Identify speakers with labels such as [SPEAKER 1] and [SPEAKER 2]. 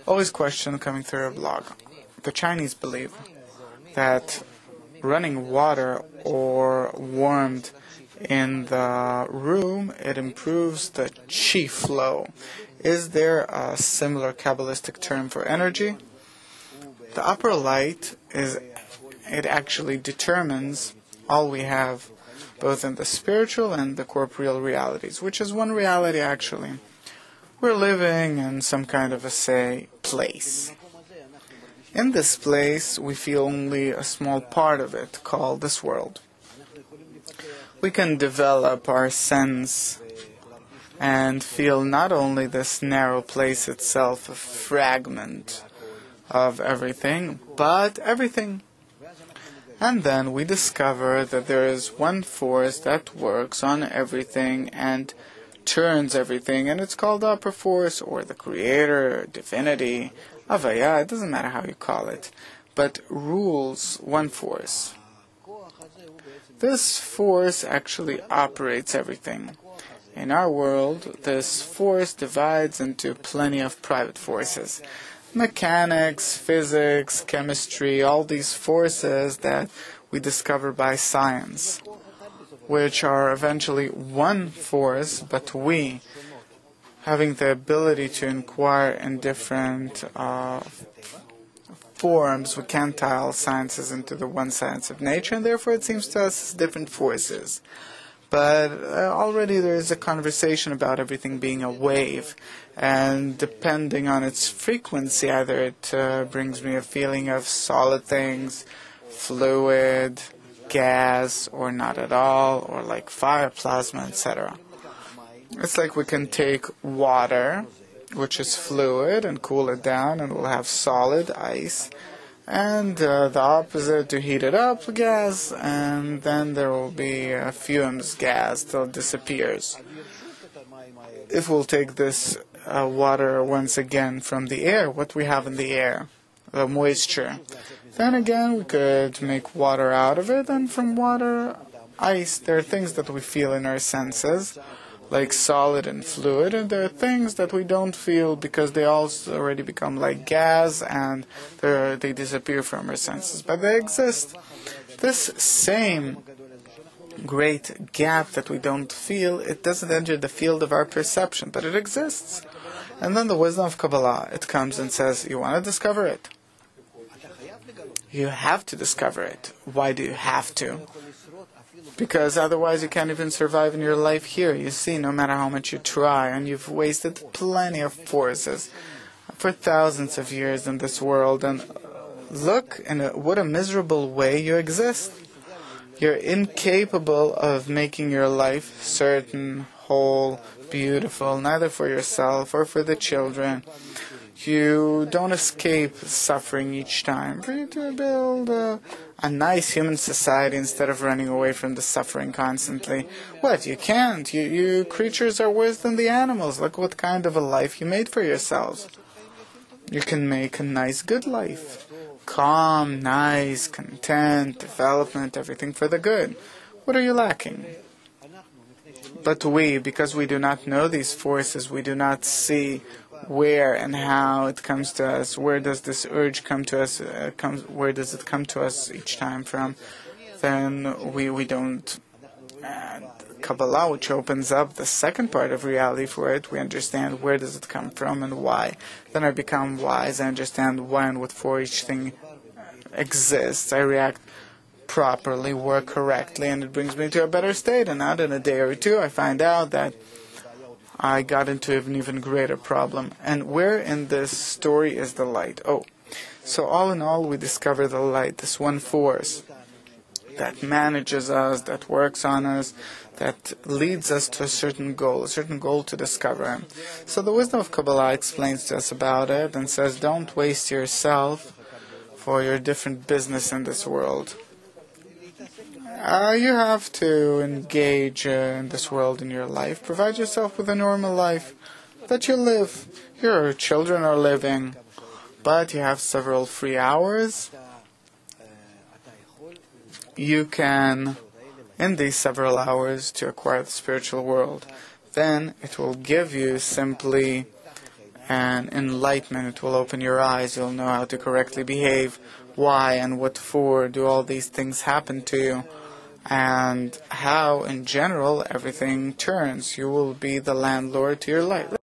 [SPEAKER 1] Always question coming through a blog. The Chinese believe that running water or warmed in the room, it improves the qi flow. Is there a similar Kabbalistic term for energy? The upper light it actually determines all we have, both in the spiritual and the corporeal realities, which is one reality actually. We're living in some kind of place. In this place, we feel only a small part of it, called this world. We can develop our sense and feel not only this narrow place itself, a fragment of everything, but everything. And then we discover that there is one force that works on everything and turns everything, and it's called the upper force, or the creator, divinity, Avaya, it doesn't matter how you call it, but rules one force. This force actually operates everything. In our world, this force divides into plenty of private forces. Mechanics, physics, chemistry, all these forces that we discover by science, which are eventually one force, but we, having the ability to inquire in different forms, we can tile sciences into the one science of nature, and therefore it seems to us as different forces. But already there is a conversation about everything being a wave, and depending on its frequency, either it brings me a feeling of solid things, fluid, gas, or not at all, or like fire, plasma, etc. It's like we can take water, which is fluid, and cool it down, and we'll have solid ice, and the opposite, to heat it up, gas, and then there will be fumes, gas, till it disappears. If we'll take this water once again from the air, what we have in the air, the moisture, then again we could make water out of it, and from water, ice. There are things that we feel in our senses, like solid and fluid, and there are things that we don't feel because they also already become like gas and they disappear from our senses, but they exist. This same great gap that we don't feel, it doesn't enter the field of our perception, but it exists. And then the wisdom of Kabbalah, it comes and says, you want to discover it? You have to discover it. Why do you have to? Because otherwise you can't even survive in your life here. You see, no matter how much you try, and you've wasted plenty of forces for thousands of years in this world, and look in what a miserable way you exist. You're incapable of making your life certain, whole, beautiful, neither for yourself or for the children. You don't escape suffering each time. For you to build a nice human society instead of running away from the suffering constantly. What? You can't. You creatures are worse than the animals. Look what kind of a life you made for yourselves. You can make a nice, good life. Calm, nice, content, development, everything for the good. What are you lacking? But we, because we do not know these forces, we do not see where and how it comes to us. Where does this urge come to us? Where does it come to us each time from? Then we don't. Kabbalah, which opens up the second part of reality for it, we understand where does it come from and why. Then I become wise. I understand why and what for each thing exists. I react properly, work correctly, and it brings me to a better state. And not in a day or two, I find out that I got into an even greater problem. And where in this story is the light? Oh, so all in all, we discover the light, this one force that manages us, that works on us, that leads us to a certain goal to discover. So the wisdom of Kabbalah explains to us about it and says, don't waste yourself for your different business in this world. You have to engage in this world in your life. Provide yourself with a normal life that you live. Your children are living, but you have several free hours. You can, in these several hours, to acquire the spiritual world. Then it will give you simply and enlightenment. It will open your eyes. You'll know how to correctly behave, why and what for do all these things happen to you, and how, in general, everything turns. You will be the landlord to your life.